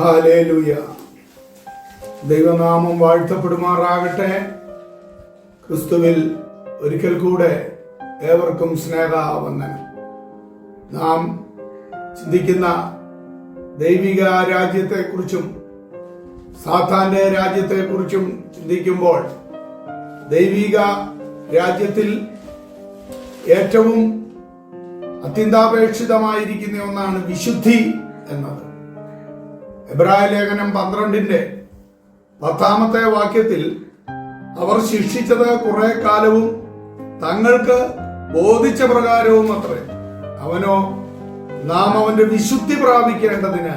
Hallelujah. ദൈവനാമം വാഴ്ത്തപ്പെടുമാറാകട്ടെ. ക്രിസ്തുവിൽ ഒരിക്കൽ കൂടെ ഏവർക്കും സ്നേഹവന്ദനം. നാം ചിന്തിക്കുന്ന ദൈവിക രാജ്യത്തെക്കുറിച്ചും സാത്താന്റെ രാജ്യത്തെക്കുറിച്ചും ചിന്തിക്കുമ്പോൾ ദൈവിക രാജ്യത്തിൽ ഏറ്റവും അത്യന്താപേക്ഷിതമായിരിക്കുന്ന ഒന്നാണ് വിശുദ്ധി എന്നത്. എബ്രായ ലേഖനം 12:10 വാക്യത്തിൽ അവർ ശിക്ഷിച്ചത് കുറെ കാലവും തങ്ങൾക്ക് ബോധിച്ച പ്രകാരവും അത്രേ, അവനോ നാം അവന്റെ വിശുദ്ധി പ്രാപിക്കേണ്ടതിന്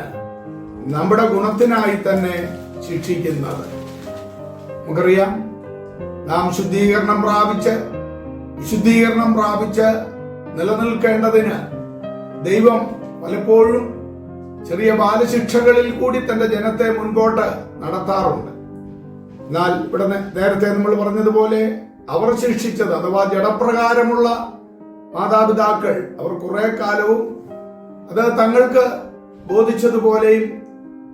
നമ്മുടെ ഗുണത്തിനായി തന്നെ ശിക്ഷിക്കുന്നത്. നമുക്കറിയാം, നാം വിശുദ്ധീകരണം പ്രാപിച്ച് നിലനിൽക്കേണ്ടതിന് ദൈവം പലപ്പോഴും ചെറിയ ബാലശിക്ഷകളിൽ കൂടി തന്റെ ജനത്തെ മുൻപോട്ട് നടത്താറുണ്ട്. എന്നാൽ ഇവിടെ നേരത്തെ നമ്മൾ പറഞ്ഞതുപോലെ അവർ ശിക്ഷിച്ചത് അഥവാ ജഡപ്രകാരമുള്ള മാതാപിതാക്കൾ അവർ കുറെ കാലവും അത് തങ്ങൾക്ക് ബോധിച്ചതുപോലെയും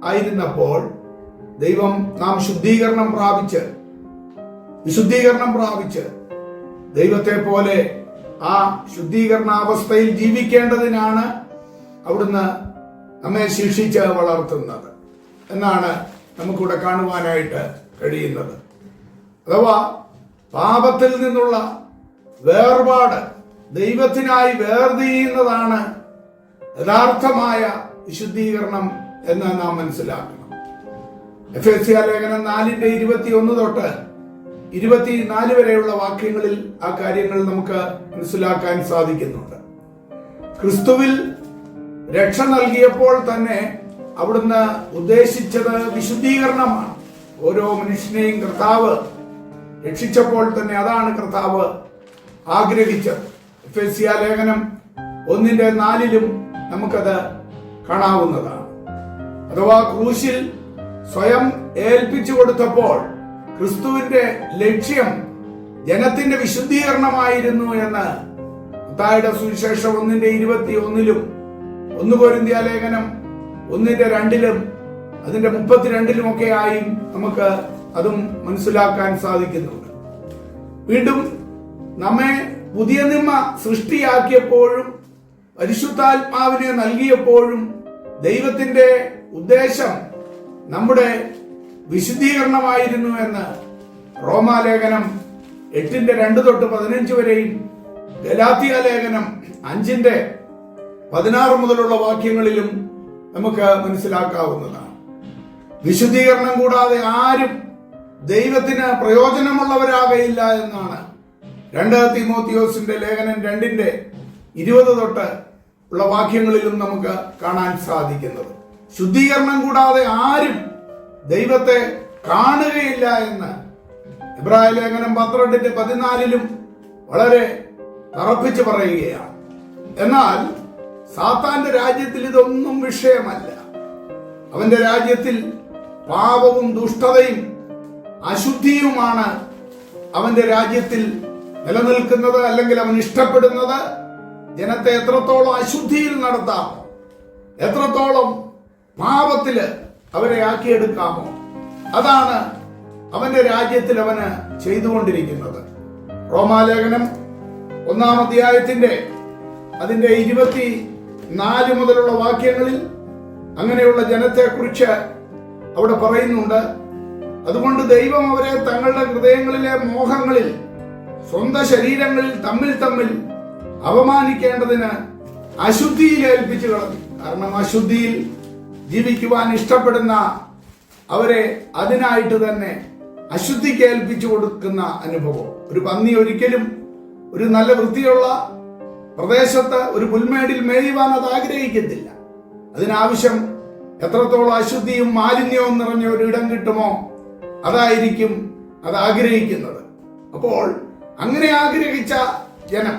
ആയിരുന്നപ്പോൾ ദൈവം നാം വിശുദ്ധീകരണം പ്രാപിച്ച് ദൈവത്തെ പോലെ ആ ശുദ്ധീകരണാവസ്ഥയിൽ ജീവിക്കേണ്ടതിനാണ് അവിടുന്ന് നമ്മെ ശിക്ഷിച്ച് വളർത്തുന്നത് എന്നാണ് നമുക്കിവിടെ കാണുവാനായിട്ട് കഴിയുന്നത്. അഥവാ പാപത്തിൽ നിന്നുള്ള വേർപാട് ദൈവത്തിനായി വേർതിരിയുന്നതാണ് യഥാർത്ഥമായ വിശുദ്ധീകരണം എന്ന് നാം മനസ്സിലാക്കണം. എഫേസ്യ ലേഖനം 4:21 തൊട്ട് 24 വരെയുള്ള വാക്യങ്ങളിൽ ആ കാര്യങ്ങൾ നമുക്ക് മനസ്സിലാക്കാൻ സാധിക്കുന്നുണ്ട്. ക്രിസ്തുവിൽ രക്ഷ നൽകിയപ്പോൾ തന്നെ അവിടുന്ന് ഉദ്ദേശിച്ചത് വിശുദ്ധീകരണമാണ്. ഓരോ മനുഷ്യനെയും കർത്താവ് രക്ഷിച്ചപ്പോൾ തന്നെ അതാണ് കർത്താവ് ആഗ്രഹിച്ചത്. എഫേസ്യ ലേഖനം 1:4 നമുക്കത് കാണാവുന്നതാണ്. അഥവാ ക്രൂശിൽ സ്വയം ഏൽപ്പിച്ചു കൊടുത്തപ്പോൾ ക്രിസ്തുവിന്റെ ലക്ഷ്യം ജനത്തിന്റെ വിശുദ്ധീകരണമായിരുന്നു എന്ന് മത്തായിയുടെ സുവിശേഷം 1:21 1 കൊരിന്ത്യ ലേഖനം 1:2 അതിന്റെ 32 ആയി നമുക്ക് അതും മനസ്സിലാക്കാൻ സാധിക്കുന്നുണ്ട്. വീണ്ടും നമ്മെ പുതിയ നിയമ സൃഷ്ടിയാക്കിയപ്പോഴും പരിശുദ്ധാത്മാവിനെ നൽകിയപ്പോഴും ദൈവത്തിന്റെ ഉദ്ദേശം നമ്മുടെ വിശുദ്ധീകരണമായിരുന്നു എന്ന് റോമാലേഖനം 8:2 തൊട്ട് 15 വരെയും ഗലാത്യ ലേഖനം 5:16 മുതലുള്ള വാക്യങ്ങളിലും നമുക്ക് മനസ്സിലാക്കാവുന്നതാണ്. വിശുദ്ധീകരണം കൂടാതെ ആരും ദൈവത്തിന് പ്രയോജനമുള്ളവരാകയില്ല എന്നാണ് 2 തീമോത്തിയോസിന്റെ ലേഖനം 2:20 തൊട്ട് ഉള്ള വാക്യങ്ങളിലും നമുക്ക് കാണാൻ സാധിക്കുന്നത്. ശുദ്ധീകരണം കൂടാതെ ആരും ദൈവത്തെ കാണുകയില്ല എന്ന് എബ്രായ ലേഖനം 12:14 വളരെ തറപ്പിച്ച് പറയുകയാണ്. എന്നാൽ സാത്താന്റെ രാജ്യത്തിൽ ഇതൊന്നും വിഷയമല്ല. അവന്റെ രാജ്യത്തിൽ പാപവും ദുഷ്ടതയും അശുദ്ധിയുമാണ് അവന്റെ രാജ്യത്തിൽ നിലനിൽക്കുന്നത്. അല്ലെങ്കിൽ അവൻ ഇഷ്ടപ്പെടുന്നത് ജനത്തെ എത്രത്തോളം അശുദ്ധിയിൽ നടത്താമോ, എത്രത്തോളം പാപത്തില് അവരെ ആക്കിയെടുക്കാമോ, അതാണ് അവന്റെ രാജ്യത്തിൽ അവന് ചെയ്തുകൊണ്ടിരിക്കുന്നത്. റോമാലേഖനം 1-ാം അധ്യായത്തിന്റെ അതിന്റെ 24 മുതലുള്ള വാക്യങ്ങളിൽ അങ്ങനെയുള്ള ജനത്തെ കുറിച്ച് അവിടെ പറയുന്നുണ്ട്. അതുകൊണ്ട് ദൈവം അവരെ തങ്ങളുടെ ഹൃദയങ്ങളിലെ മോഹങ്ങളിൽ സ്വന്തം ശരീരങ്ങളിൽ തമ്മിൽ അപമാനിക്കേണ്ടതിന് അശുദ്ധിയിൽ ഏൽപ്പിച്ചു കളഞ്ഞു. കാരണം അശുദ്ധിയിൽ ജീവിക്കുവാൻ ഇഷ്ടപ്പെടുന്ന അവരെ അതിനായിട്ട് തന്നെ അശുദ്ധിക്ക് ഏൽപ്പിച്ചു കൊടുക്കുന്ന അനുഭവം. ഒരു പന്നി ഒരിക്കലും ഒരു നല്ല വൃത്തിയുള്ള പ്രദേശത്ത് ഒരു പുൽമേടിൽ മേയുവാൻ അത് ആഗ്രഹിക്കത്തില്ല. അതിനാവശ്യം എത്രത്തോളം അശുദ്ധിയും മാലിന്യവും നിറഞ്ഞ ഒരു ഇടം കിട്ടുമോ അതായിരിക്കും അത് ആഗ്രഹിക്കുന്നത്. അപ്പോൾ അങ്ങനെ ആഗ്രഹിച്ച ജനം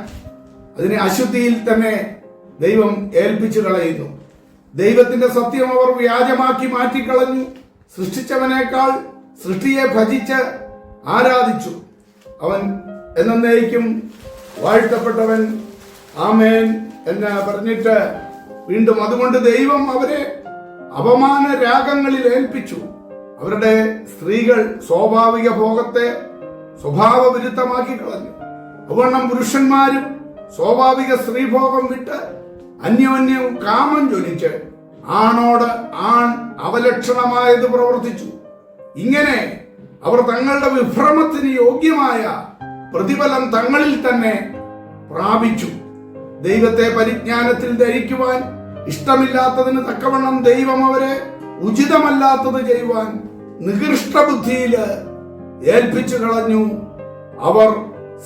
അതിനെ അശുദ്ധിയിൽ തന്നെ ദൈവം ഏൽപ്പിച്ചു കളയുന്നു. ദൈവത്തിന്റെ സത്യം അവർ വ്യാജമാക്കി മാറ്റിക്കളഞ്ഞു. സൃഷ്ടിച്ചവനേക്കാൾ സൃഷ്ടിയെ ഭജിച്ച് ആരാധിച്ചു. അവൻ എന്നേക്കും വാഴ്ത്തപ്പെട്ടവൻ, ആമേൻ എന്ന് പറഞ്ഞിട്ട് വീണ്ടും അതുകൊണ്ട് ദൈവം അവരെ അപമാന രാഗങ്ങളിൽ ഏൽപ്പിച്ചു. അവരുടെ സ്ത്രീകൾ സ്വാഭാവിക ഭോഗത്തെ സ്വഭാവവിരുദ്ധമാക്കി കളഞ്ഞു. അവണ്ണം പുരുഷന്മാരും സ്വാഭാവിക സ്ത്രീഭോഗം വിട്ട് അന്യോന്യം കാമം ജ്വലിച്ച് ആണോട് ആൺ അവലക്ഷണമായത് പ്രവർത്തിച്ചു. ഇങ്ങനെ അവർ തങ്ങളുടെ വിഭ്രമത്തിന് യോഗ്യമായ പ്രതിഫലം തങ്ങളിൽ തന്നെ പ്രാപിച്ചു. ദൈവത്തെ പരിജ്ഞാനത്തിൽ ധരിക്കുവാൻ ഇഷ്ടമില്ലാത്തതിന് തക്കവണ്ണം ദൈവം അവരെ ഉചിതമല്ലാത്തത് ചെയ്യുവാൻ നികൃഷ്ട ബുദ്ധിയിൽ ഏൽപ്പിച്ചു കളഞ്ഞു. അവർ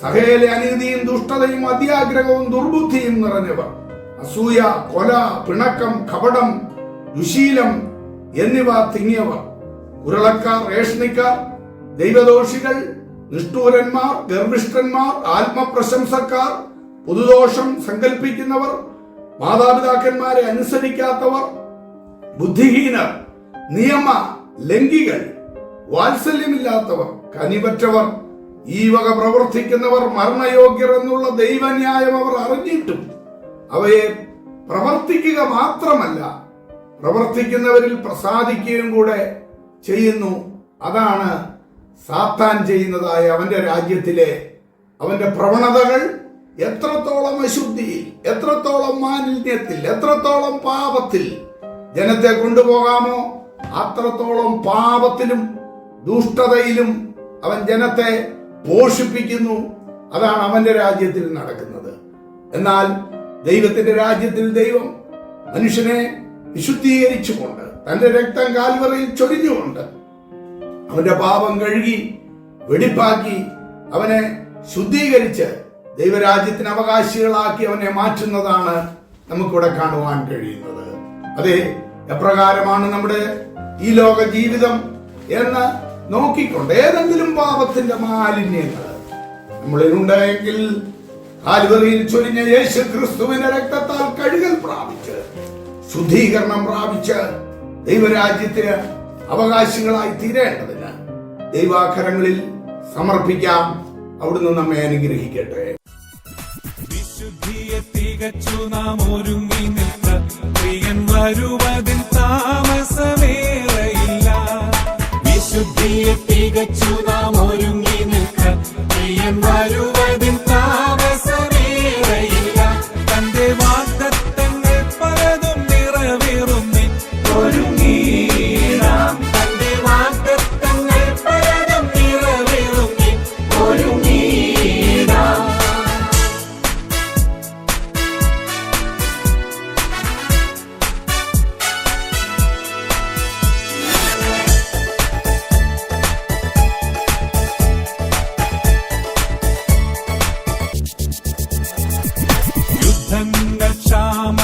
സകല അനീതിയും ദുഷ്ടതയും അത്യാഗ്രഹവും ദുർബുദ്ധിയും നിറഞ്ഞവർ. അസൂയ, കൊല, പിണക്കം, കപടം, ദുശീലം എന്നിവ തിങ്ങിയവർ. കുരളക്കാർ, ഏഷണിക്കാർ, ദൈവദോഷികൾ, നിഷ്ഠൂരന്മാർ, ഗർഭിഷ്ഠന്മാർ, ആത്മപ്രശംസക്കാർ, പുതുദോഷം സങ്കല്പിക്കുന്നവർ, മാതാപിതാക്കന്മാരെ അനുസരിക്കാത്തവർ, ബുദ്ധിഹീനർ, നിയമ ലംഘികൾ, വാത്സല്യമില്ലാത്തവർ, കനിപറ്റവർ, ഈ വക പ്രവർത്തിക്കുന്നവർ മരണയോഗ്യർ എന്നുള്ള ദൈവന്യായം അവർ അറിഞ്ഞിട്ടും അവയെ പ്രവർത്തിക്കുക മാത്രമല്ല, പ്രവർത്തിക്കുന്നവരിൽ പ്രസാദിക്കുകയും കൂടെ ചെയ്യുന്നു. അതാണ് സാത്താൻ ചെയ്യുന്നതായ അവന്റെ രാജ്യത്തിലെ അവന്റെ പ്രവണതകൾ. എത്രത്തോളം അശുദ്ധിയിൽ, എത്രത്തോളം മാലിന്യത്തിൽ, എത്രത്തോളം പാപത്തിൽ ജനത്തെ കൊണ്ടുപോകാമോ അത്രത്തോളം പാപത്തിലും ദുഷ്ടതയിലും അവൻ ജനത്തെ പോഷിപ്പിക്കുന്നു. അതാണ് അവന്റെ രാജ്യത്തിൽ നടക്കുന്നത്. എന്നാൽ ദൈവത്തിന്റെ രാജ്യത്തിൽ ദൈവം മനുഷ്യനെ വിശുദ്ധീകരിച്ചുകൊണ്ട് തന്റെ രക്തം കാൽവറിയിൽ ചൊരിഞ്ഞുകൊണ്ട് അവന്റെ പാപം കഴുകി വെടിപ്പാക്കി അവനെ ശുദ്ധീകരിച്ച് ദൈവരാജ്യത്തിന് അവകാശികളാക്കി അവനെ മാറ്റുന്നതാണ് നമുക്കിവിടെ കാണുവാൻ കഴിയുന്നത്. അതെ, എപ്രകാരമാണ് നമ്മുടെ ഈ ലോക ജീവിതം എന്ന് നോക്കിക്കൊണ്ട് ഏതെങ്കിലും പാപത്തിന്റെ മാലിന്യങ്ങൾ നമ്മളിലുണ്ടെങ്കിൽ കാൽവറിയിൽ ചൊരിഞ്ഞ യേശു ക്രിസ്തുവിന്റെ രക്തത്താൽ കഴുകൽ പ്രാപിച്ച് ശുദ്ധീകരണം പ്രാപിച്ച് ദൈവരാജ്യത്തിന് അവകാശികളായി തീരേണ്ടതിന് ദൈവാക്കരങ്ങളിൽ സമർപ്പിക്കാം. അവിടുന്ന് നമ്മെ അനുഗ്രഹിക്കട്ടെ. വിശുദ്ധിയെ തികച്ചു നാം ഒരുങ്ങി നിൽക്ക, പ്രിയൻ വരുവതിൽ താമസമേറയില്ല. വിശുദ്ധിയെ തികച്ചു നാം ഒരുങ്ങി നിൽക്ക, പ്രിയൻ വരുവതിൽ താമസമേറയില്ല. തന്റെ വാഗ്ദത്തങ്ങൾ പലതും നിറവേറുന്നി ഒരുങ്ങിടാം. തന്റെ വാഗ്ദത്തങ്ങൾ പലതും നിറവേറുന്നി ഒരുങ്ങിടാം. യുദ്ധങ്ങൾ ക്ഷാമ